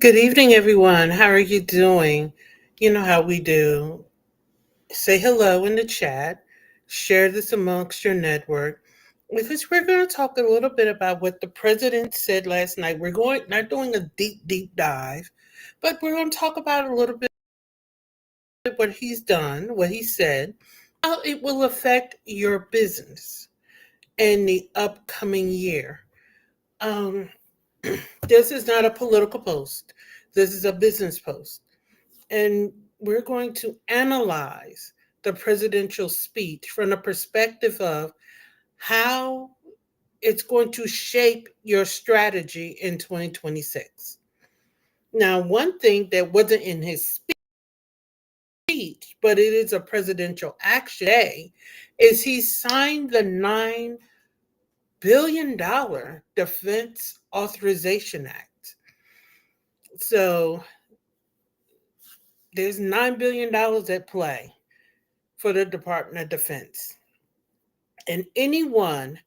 Good evening, everyone. How are you doing? You know how we do. Say hello in the chat, share this amongst your network, because we're going to talk a little bit about what the president said last night. We're going not doing a deep dive, but we're going to talk about a little bit what he's done, what he said, how it will affect your business in the upcoming year. Um, this is not a political post. This is a business post. And we're going to analyze the presidential speech from the perspective of how it's going to shape your strategy in 2026. Now, one thing that wasn't in his speech, but it is a presidential action today, is he signed the $9 billion Defense Authorization Act. So there's $9 billion at play for the Department of Defense. And anyone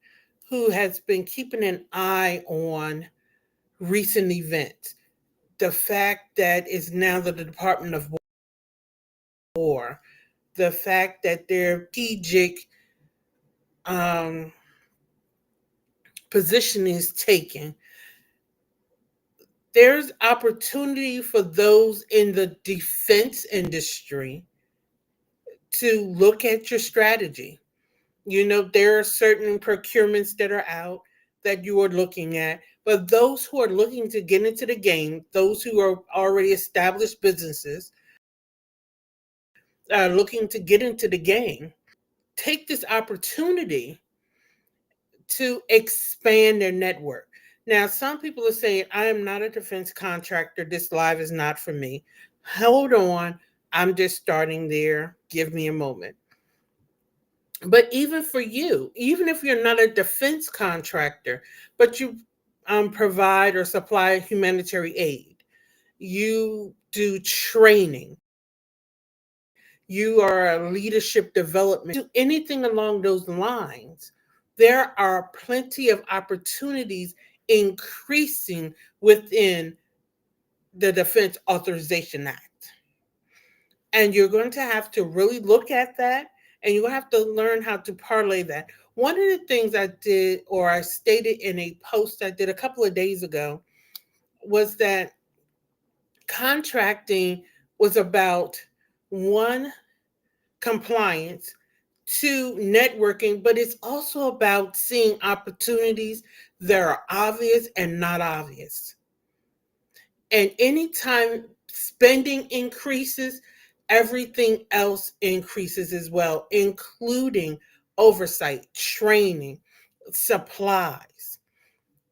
who has been keeping an eye on recent events, the fact that it's now the Department of War, the fact that their strategic um, position is taken, there's opportunity for those in the defense industry to look at your strategy. You know, there are certain procurements that are out that you are looking at, but those who are looking to get into the game, those who are already established businesses, are looking to get into the game, take this opportunity to expand their network. Now, some people are saying, I am not a defense contractor. This live is not for me. Hold on. I'm just starting there. Give me a moment. But even for you, even if you're not a defense contractor, but you provide or supply humanitarian aid, you do training, you are a leadership development, do anything along those lines, there are plenty of opportunities increasing within the Defense Authorization Act. And you're going to have to really look at that, and you're going to have to learn how to parlay that. One of the things I did, or I stated in a post I did a couple of days ago, was that contracting was about one, compliance, two, networking, but it's also about seeing opportunities that are obvious and not obvious. And anytime spending increases, everything else increases as well, including oversight, training, supplies.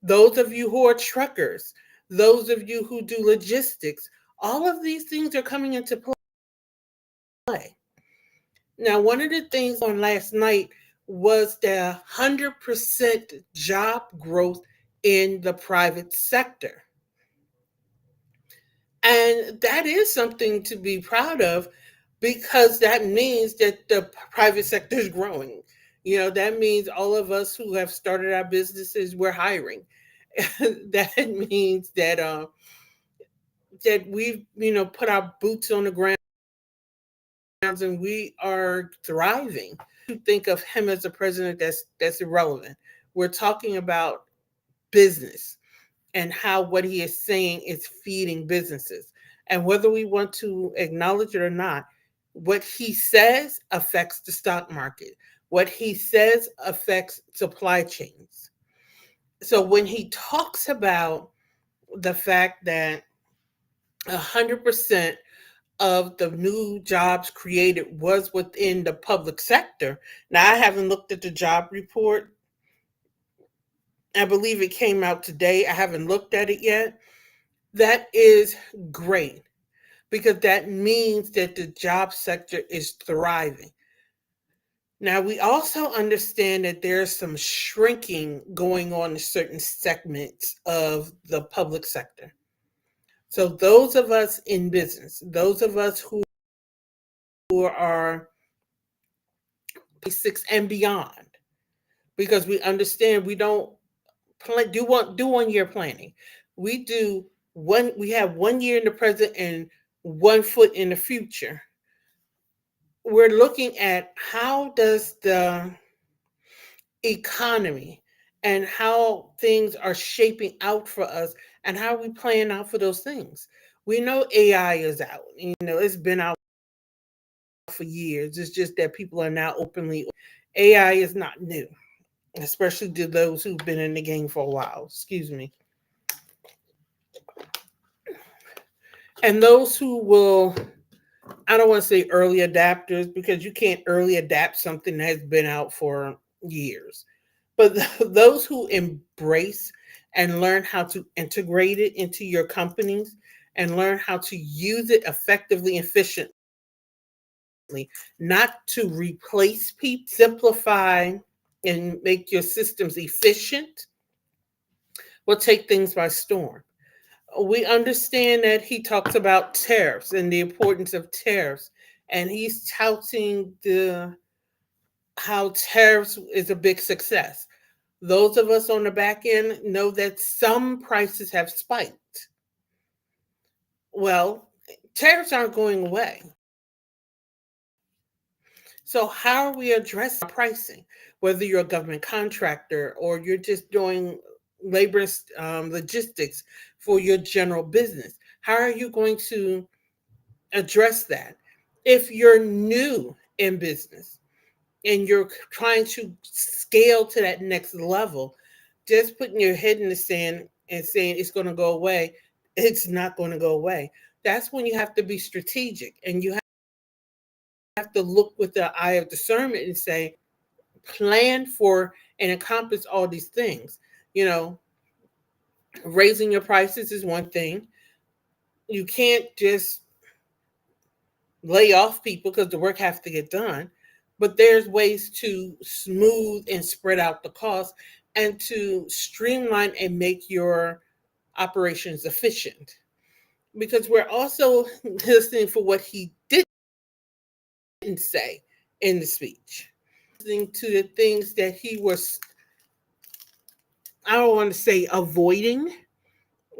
Those of you who are truckers, those of you who do logistics, all of these things are coming into play. Now, one of the things on last night was the 100% job growth in the private sector. And that is something to be proud of, because that means that the private sector is growing. You know, that means all of us who have started our businesses, we're hiring. That means that we've, put our boots on the ground and we are thriving. To think of him as a president, that's irrelevant. We're talking about business and how what he is saying is feeding businesses. And whether we want to acknowledge it or not, what he says affects the stock market. What he says affects supply chains. So when he talks about the fact that 100% of the new jobs created was within the public sector. Now, I haven't looked at the job report. I believe it came out today. I haven't looked at it yet. That is great, because that means that the job sector is thriving. Now, we also understand that there's some shrinking going on in certain segments of the public sector. So, those of us in business, those of us who are six and beyond, because we understand we don't do 1 year planning. We do we have 1 year in the present and 1 foot in the future. We're looking at how does the economy and how things are shaping out for us and how we plan out for those things. We know AI is out. It's been out for years. It's just that people are now openly. AI is not new, especially to those who've been in the game for a while. Excuse me. And those who will, I don't want to say early adapters because you can't early adapt something that has been out for years. But those who embrace and learn how to integrate it into your companies and learn how to use it effectively and efficiently, not to replace people, simplify and make your systems efficient, will take things by storm. We understand that he talks about tariffs and the importance of tariffs, and he's touting the how tariffs is a big success. Those of us on the back end know that some prices have spiked. Well, tariffs aren't going away. So, how are we addressing pricing? Whether you're a government contractor or you're just doing labor logistics for your general business, how are you going to address that? If you're new in business and you're trying to scale to that next level, just putting your head in the sand and saying it's going to go away, it's not going to go away. That's when you have to be strategic and you have to look with the eye of discernment and say, plan for and accomplish all these things. You know, raising your prices is one thing. You can't just lay off people because the work has to get done. But there's ways to smooth and spread out the cost and to streamline and make your operations efficient. Because we're also listening for what he didn't say in the speech, listening to the things that he was, I don't want to say avoiding,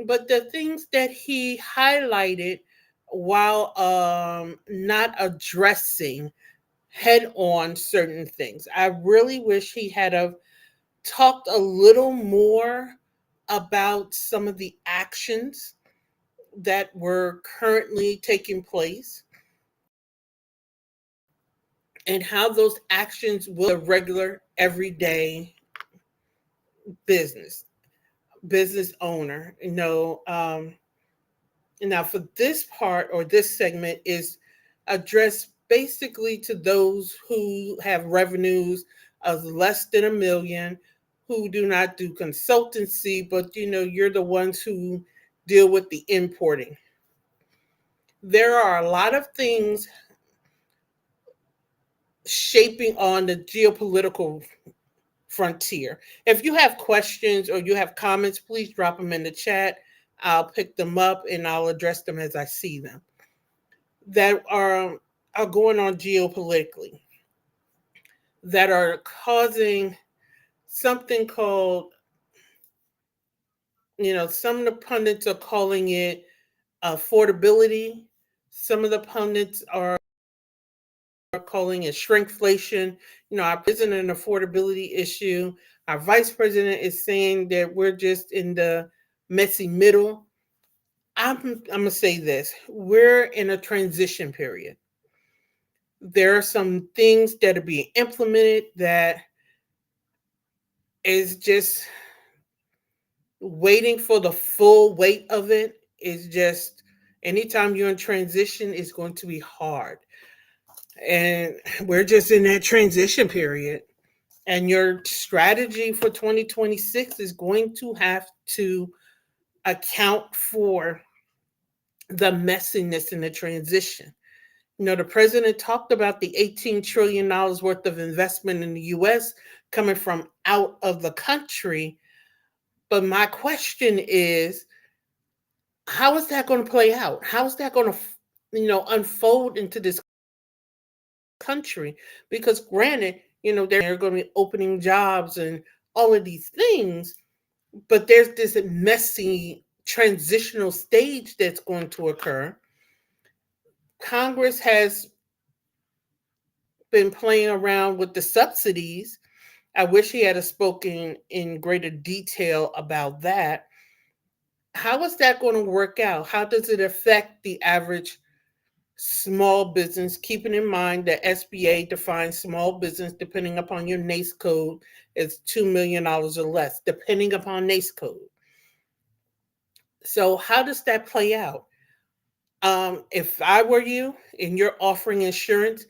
but the things that he highlighted while not addressing head on certain things. I really wish he had talked a little more about some of the actions that were currently taking place and how those actions will a regular everyday business owner. Now for this part or this segment is addressed basically to those who have revenues of less than 1 million, who do not do consultancy, but you're the ones who deal with the importing. There are a lot of things shaping on the geopolitical frontier. If you have questions or you have comments, please drop them in the chat. I'll pick them up and I'll address them as I see them. That are going on geopolitically, that are causing something called, some of the pundits are calling it affordability. Some of the pundits are calling it shrinkflation. Our president, an affordability issue. Our vice president is saying that we're just in the messy middle. I'm going to say this. We're in a transition period. There are some things that are being implemented that is just waiting for the full weight of it. Is just anytime you're in transition, it's going to be hard. And we're just in that transition period. And your strategy for 2026 is going to have to account for the messiness in the transition. The president talked about the $18 trillion worth of investment in the US coming from out of the country. But my question is, how is that going to play out? How is that going to, unfold into this country? Because granted, they're going to be opening jobs and all of these things, but there's this messy transitional stage that's going to occur. Congress has been playing around with the subsidies. I wish he had spoken in greater detail about that. How is that going to work out? How does it affect the average small business? Keeping in mind that SBA defines small business depending upon your NACE code as $2 million or less, depending upon NACE code. So, how does that play out? If I were you and you're offering insurance,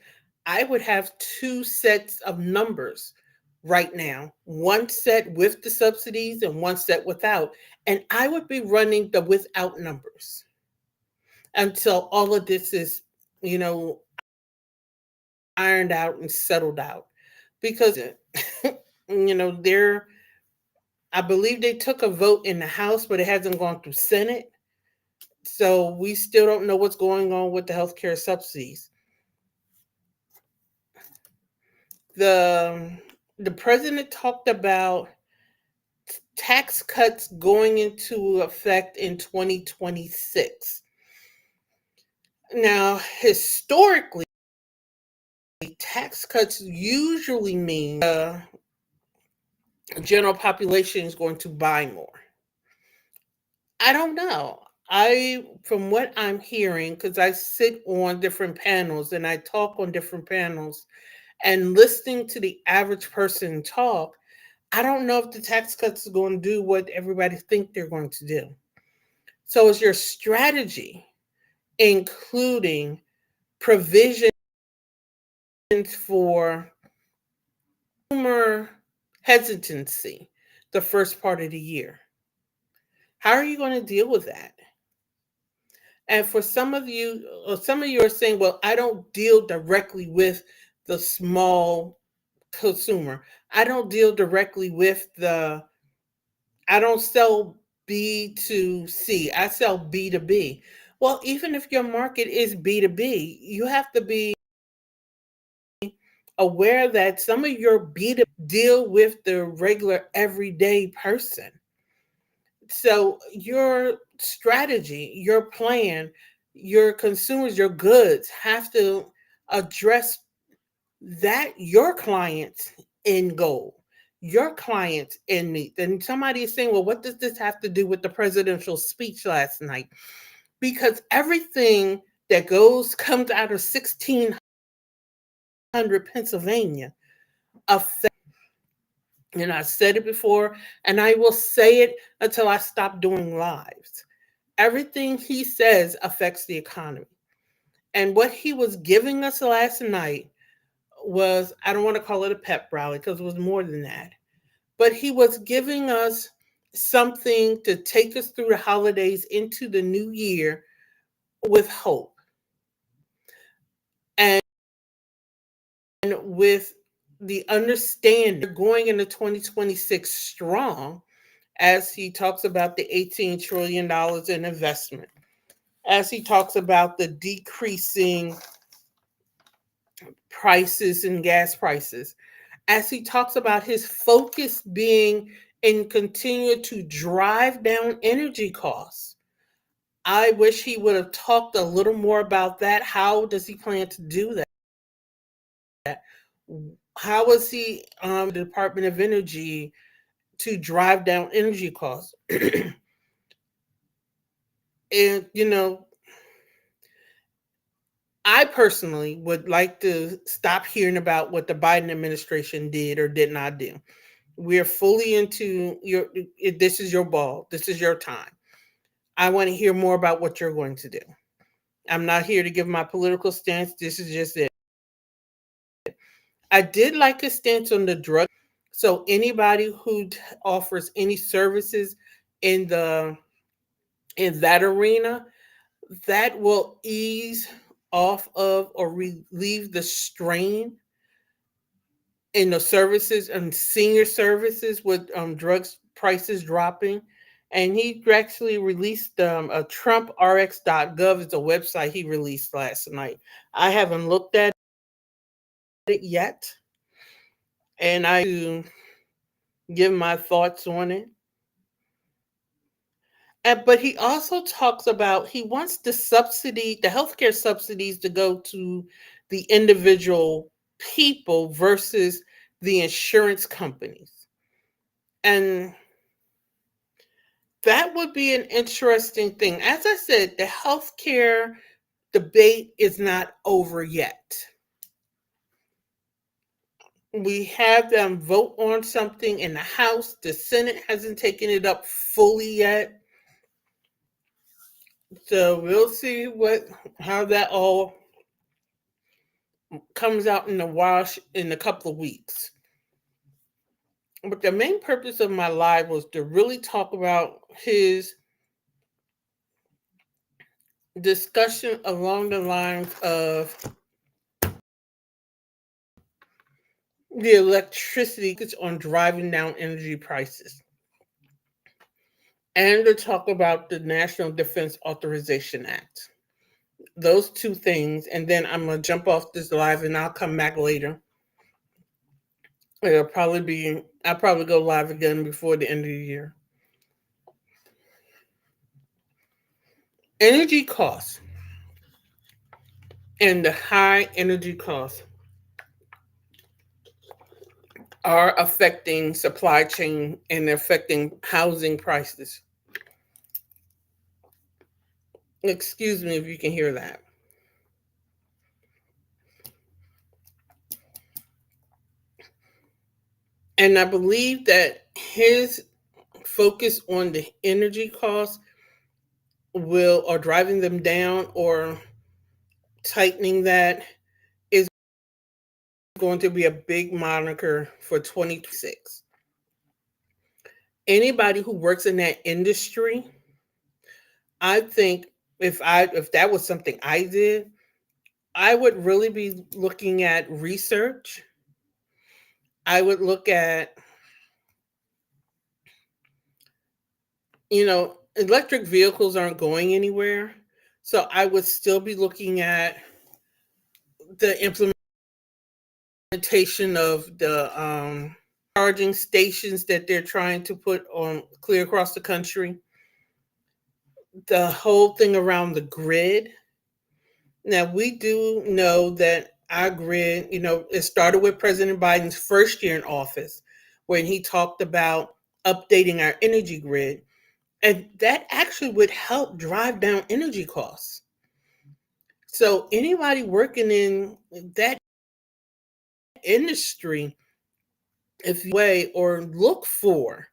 I would have two sets of numbers right now, one set with the subsidies and one set without. And I would be running the without numbers until all of this is, you know, ironed out and settled out. Because, they're, I believe they took a vote in the House, but it hasn't gone through Senate. So we still don't know what's going on with the healthcare subsidies. The the president talked about tax cuts going into effect in 2026. Now, historically, tax cuts usually mean the general population is going to buy more. I don't know. From what I'm hearing, because I sit on different panels and I talk on different panels, and listening to the average person talk, I don't know if the tax cuts are going to do what everybody think they're going to do. So is your strategy including provisions for consumer hesitancy the first part of the year? How are you going to deal with that? And for some of you are saying, well, I don't deal directly with the small consumer. I don't deal directly with I don't sell B to C. I sell B to B. Well, even if your market is B to B, you have to be aware that some of your B to deal with the regular everyday person. So your strategy, your plan, your consumers, your goods have to address that your client's end goal, your client's end need. And somebody is saying, well, what does this have to do with the presidential speech last night? Because everything that comes out of 1600 Pennsylvania affects. And I said it before, and I will say it until I stop doing lives. Everything he says affects the economy. And what he was giving us last night was, I don't want to call it a pep rally because it was more than that, but he was giving us something to take us through the holidays into the new year with hope and with the understanding we're going into 2026 strong, as he talks about the $18 trillion in investment, as he talks about the decreasing prices and gas prices, as he talks about his focus being in continue to drive down energy costs. I wish he would have talked a little more about that. How does he plan to do that? How is he the Department of Energy to drive down energy costs? And I personally would like to stop hearing about what the Biden administration did or did not do. We're fully into this is your ball. This is your time. I want to hear more about what you're going to do. I'm not here to give my political stance. This is just it. I did like his stance on the drug. So anybody who offers any services in that arena, that will ease off of or relieve the strain in the services and senior services with drugs prices dropping. And he actually released a TrumpRx.gov is a website he released last night. I haven't looked at it yet, and I give my thoughts on it. But he also talks about he wants the healthcare subsidies to go to the individual people versus the insurance companies. And that would be an interesting thing. As I said, the healthcare debate is not over yet. We have them vote on something in the House. The Senate hasn't taken it up fully yet. So we'll see how that all comes out in the wash in a couple of weeks. But the main purpose of my live was to really talk about his discussion along the lines of the electricity on driving down energy prices, and to talk about the National Defense Authorization Act. Those two things, and then I'm going to jump off this live and I'll come back later. I'll probably go live again before the end of the year. Energy costs and the high energy costs are affecting supply chain and affecting housing prices. Excuse me if you can hear that. And I believe that his focus on the energy costs or driving them down or tightening that is going to be a big moniker for 2026. Anybody who works in that industry, I think if that was something I did, I would really be looking at research. I would look at, electric vehicles aren't going anywhere. So I would still be looking at the implementation of the charging stations that they're trying to put on clear across the country. The whole thing around the grid. Now, we do know that our grid, it started with President Biden's first year in office when he talked about updating our energy grid. And that actually would help drive down energy costs. So anybody working in that industry, if you way or look for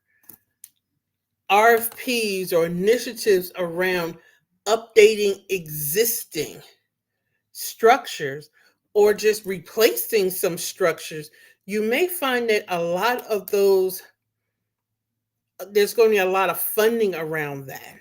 RFPs or initiatives around updating existing structures or just replacing some structures, you may find that there's going to be a lot of funding around that.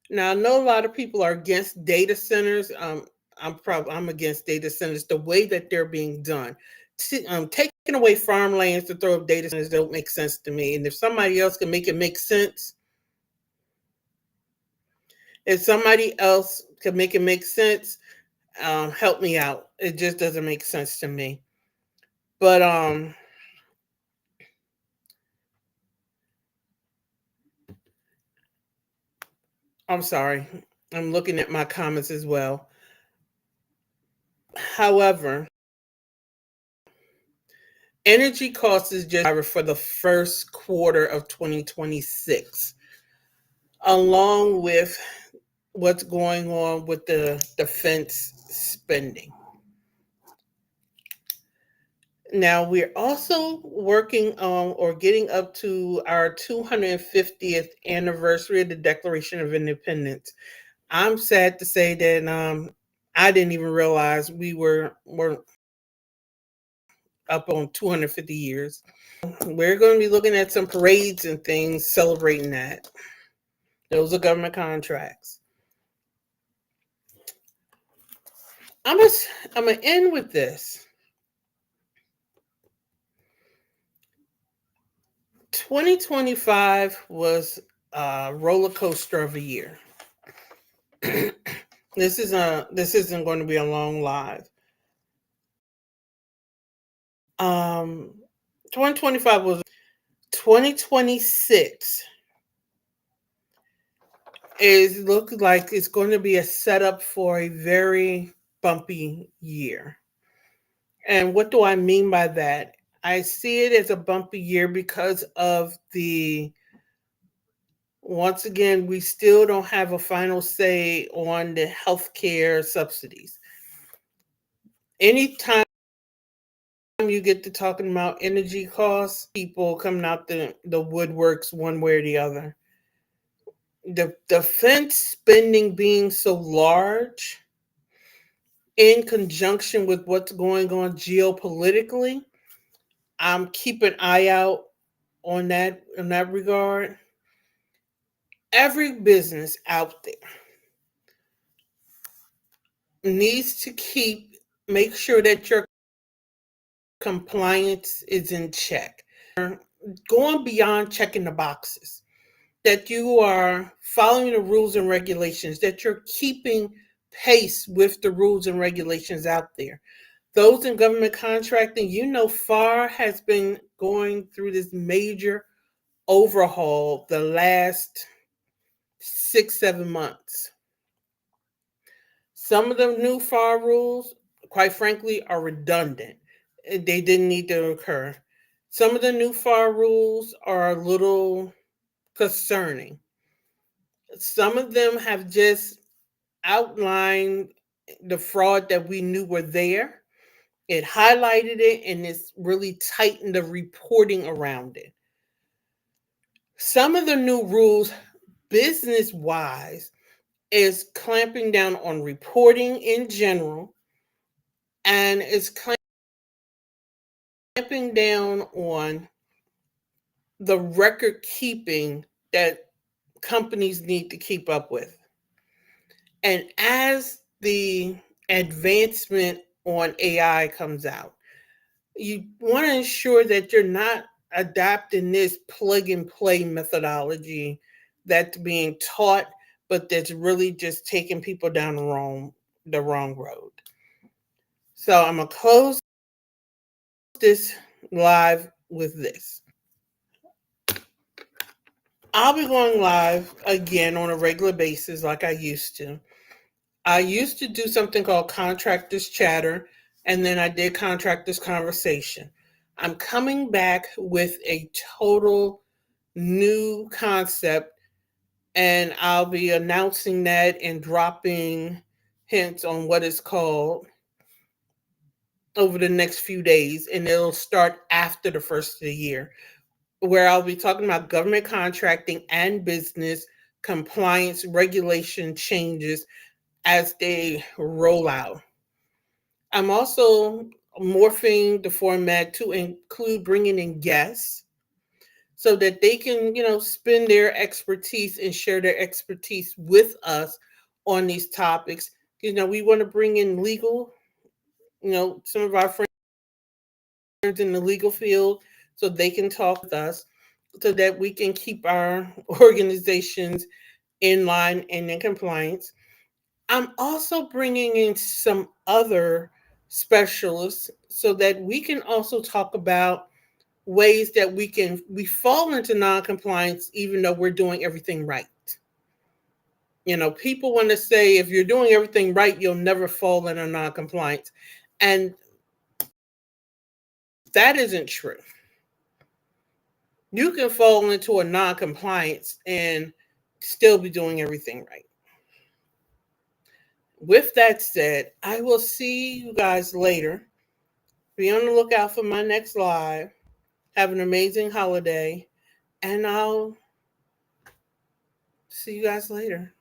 Now, I know a lot of people are against data centers. I'm against data centers the way that they're being done. Taking away farmlands to throw up data centers don't make sense to me. And if somebody else can make it make sense, help me out. It just doesn't make sense to me. But I'm sorry. I'm looking at my comments as well. However, energy costs is just for the first quarter of 2026, along with what's going on with the defense spending. Now, we're also working on or getting up to our 250th anniversary of the Declaration of Independence. I'm sad to say that I didn't even realize we're up on 250 years. We're going to be looking at some parades and things celebrating that. Those are government contracts. I'm going to end with this. 2025 was a roller coaster of a year. This isn't going to be a long live. 2025 was 2026 It looks like it's going to be a setup for a very bumpy year. And what do I mean by that? I see it as a bumpy year because of once again, we still don't have a final say on the healthcare subsidies. Anytime you get to talking about energy costs, people coming out the woodworks one way or the other. The defense spending being so large in conjunction with what's going on geopolitically, I'm keeping an eye out on that in that regard. Every business out there needs to make sure that your compliance is in check. Going beyond checking the boxes, that you are following the rules and regulations, that you're keeping pace with the rules and regulations out there. Those in government contracting, FAR has been going through this major overhaul the last 6, 7 months. Some of the new FAR rules, quite frankly, are redundant. They didn't need to occur. Some of the new FAR rules are a little concerning. Some of them have just outlined the fraud that we knew were there. It highlighted it and it's really tightened the reporting around it. Some of the new rules, business wise, is clamping down on reporting in general and is clamping down on the record keeping that companies need to keep up with. And as the advancement on AI comes out, you want to ensure that you're not adapting this plug and play methodology that's being taught, but that's really just taking people down the wrong road. So I'm gonna close this live with this. I'll be going live again on a regular basis like I used to. I used to do something called Contractors Chatter, and then I did Contractors Conversation. I'm coming back with a total new concept, and I'll be announcing that and dropping hints on what it's called over the next few days, and it'll start after the first of the year, where I'll be talking about government contracting and business compliance regulation changes as they roll out. I'm also morphing the format to include bringing in guests so that they can, spend their expertise and share their expertise with us on these topics. We want to bring in legal, some of our friends in the legal field so they can talk with us so that we can keep our organizations in line and in compliance. I'm also bringing in some other specialists so that we can also talk about ways that we fall into non-compliance even though we're doing everything right. People want to say if you're doing everything right, you'll never fall into non-compliance. And that isn't true. You can fall into a non-compliance and still be doing everything right. With that said, I will see you guys later. Be on the lookout for my next live. Have an amazing holiday, and I'll see you guys later.